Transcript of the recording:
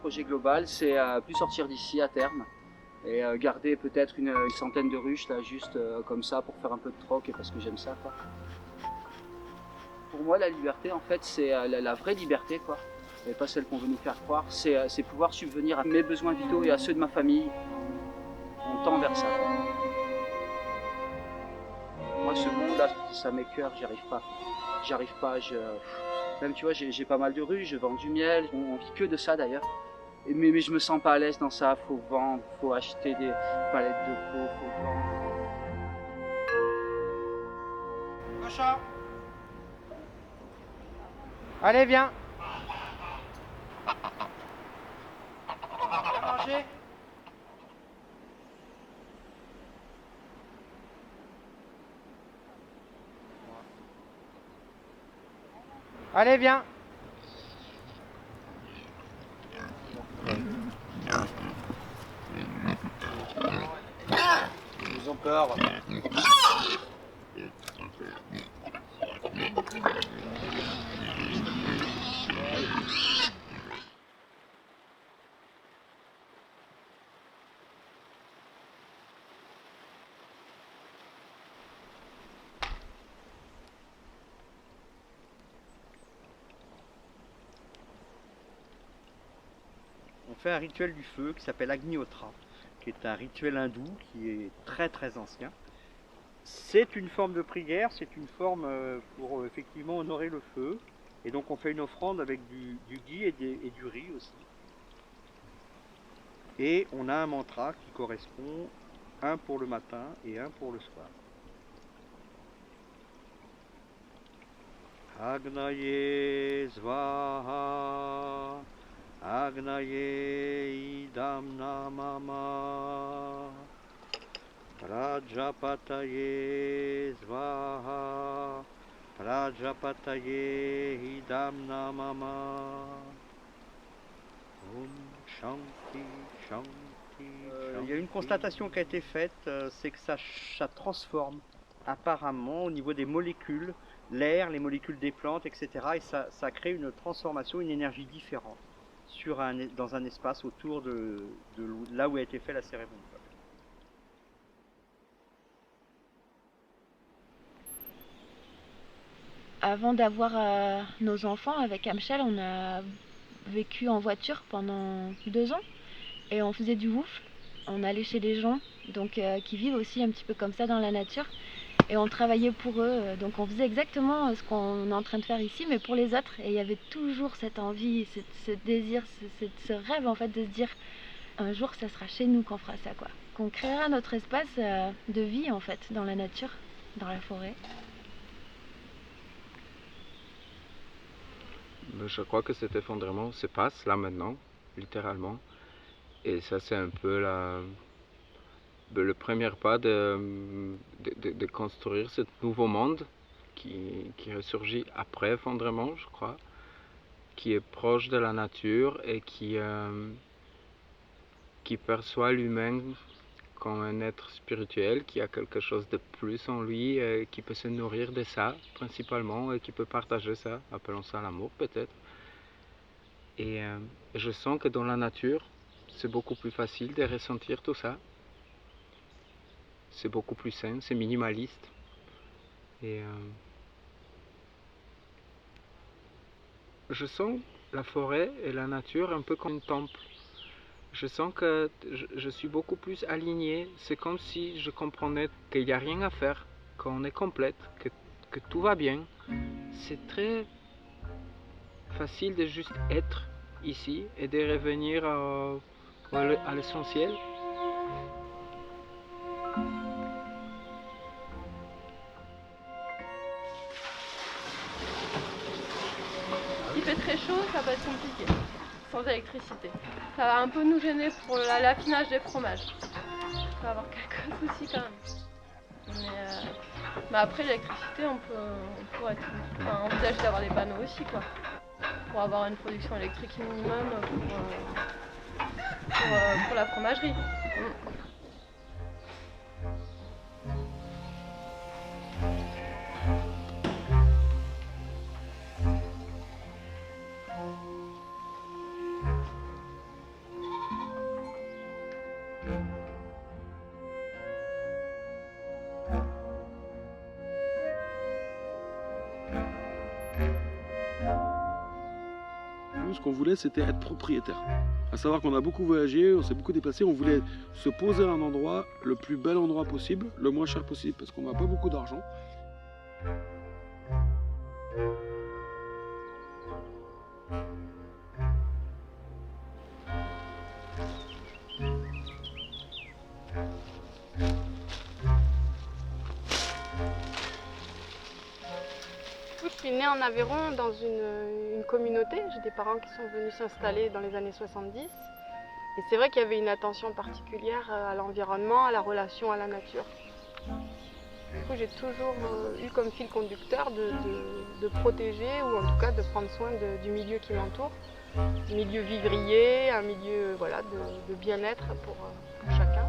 projet global, c'est plus sortir d'ici à terme et garder peut-être une centaine de ruches là, juste comme ça pour faire un peu de troc et parce que j'aime ça, quoi. Pour moi, la liberté, en fait, c'est la vraie liberté, quoi, et pas celle qu'on veut nous faire croire. C'est pouvoir subvenir à mes besoins vitaux et à ceux de ma famille. On tend vers ça, quoi. Moi, ce monde-là, ça m'écoeure, j'arrive pas. Même, tu vois, j'ai pas mal de ruches, je vends du miel, on vit que de ça d'ailleurs. Mais je me sens pas à l'aise dans ça, faut vendre, faut acheter des palettes de peau, faut vendre. Cochon! Allez, viens! Viens manger! Allez, viens! Ils ont peur. On fait un rituel du feu qui s'appelle Agnihotra, qui est un rituel hindou qui est très très ancien. C'est une forme de prière, c'est une forme pour effectivement honorer le feu. Et donc on fait une offrande avec du ghee et du riz aussi. Et on a un mantra qui correspond, un pour le matin et un pour le soir. Agnaye Svaha, Agnaye Idam Namama, Prajapataye Svaha, Prajapataye Idam Namama. Om Shanti, Shanti. Il y a une constatation qui a été faite, c'est que ça transforme apparemment au niveau des molécules, l'air, les molécules des plantes, etc. Et ça crée une transformation, une énergie différente dans un espace autour de là où a été faite la cérémonie. Avant d'avoir nos enfants avec Amchel, on a vécu en voiture pendant 2 ans et on faisait du wouf. On allait chez les gens donc, qui vivent aussi un petit peu comme ça dans la nature et on travaillait pour eux. Donc on faisait exactement ce qu'on est en train de faire ici mais pour les autres et il y avait toujours cette envie, ce désir, ce rêve en fait de se dire un jour ça sera chez nous qu'on fera ça, quoi. Qu'on créera notre espace de vie en fait dans la nature, dans la forêt. Je crois que cet effondrement se passe là maintenant, littéralement. Et ça, c'est un peu le premier pas de construire ce nouveau monde qui ressurgit après l'effondrement, je crois, qui est proche de la nature et qui perçoit l'humain comme un être spirituel qui a quelque chose de plus en lui, qui peut se nourrir de ça principalement et qui peut partager ça, appelons ça l'amour peut-être. Et je sens que dans la nature, c'est beaucoup plus facile de ressentir tout ça. C'est beaucoup plus sain, c'est minimaliste. Et je sens la forêt et la nature un peu comme un temple. Je sens que je suis beaucoup plus aligné. C'est comme si je comprenais qu'il n'y a rien à faire, qu'on est complète, que tout va bien. C'est très facile de juste être ici et de revenir à l'essentiel. Il fait très chaud, ça va être compliqué, sans électricité. Ça va un peu nous gêner pour l'affinage des fromages. On va avoir quelques soucis quand même. Mais après l'électricité, on pourrait envisager d'avoir des panneaux aussi, quoi. Pour avoir une production électrique minimum pour la fromagerie. Nous, ce qu'on voulait, c'était être propriétaire. À savoir qu'on a beaucoup voyagé, on s'est beaucoup déplacé, on voulait se poser à un endroit, le plus bel endroit possible, le moins cher possible, parce qu'on n'a pas beaucoup d'argent. Je suis née en Aveyron dans une communauté. J'ai des parents qui sont venus s'installer dans les années 70. Et c'est vrai qu'il y avait une attention particulière à l'environnement, à la relation à la nature. Du coup, j'ai toujours eu comme fil conducteur de protéger ou en tout cas de prendre soin du milieu qui m'entoure. Un milieu vivrier, un milieu voilà, de bien-être pour chacun.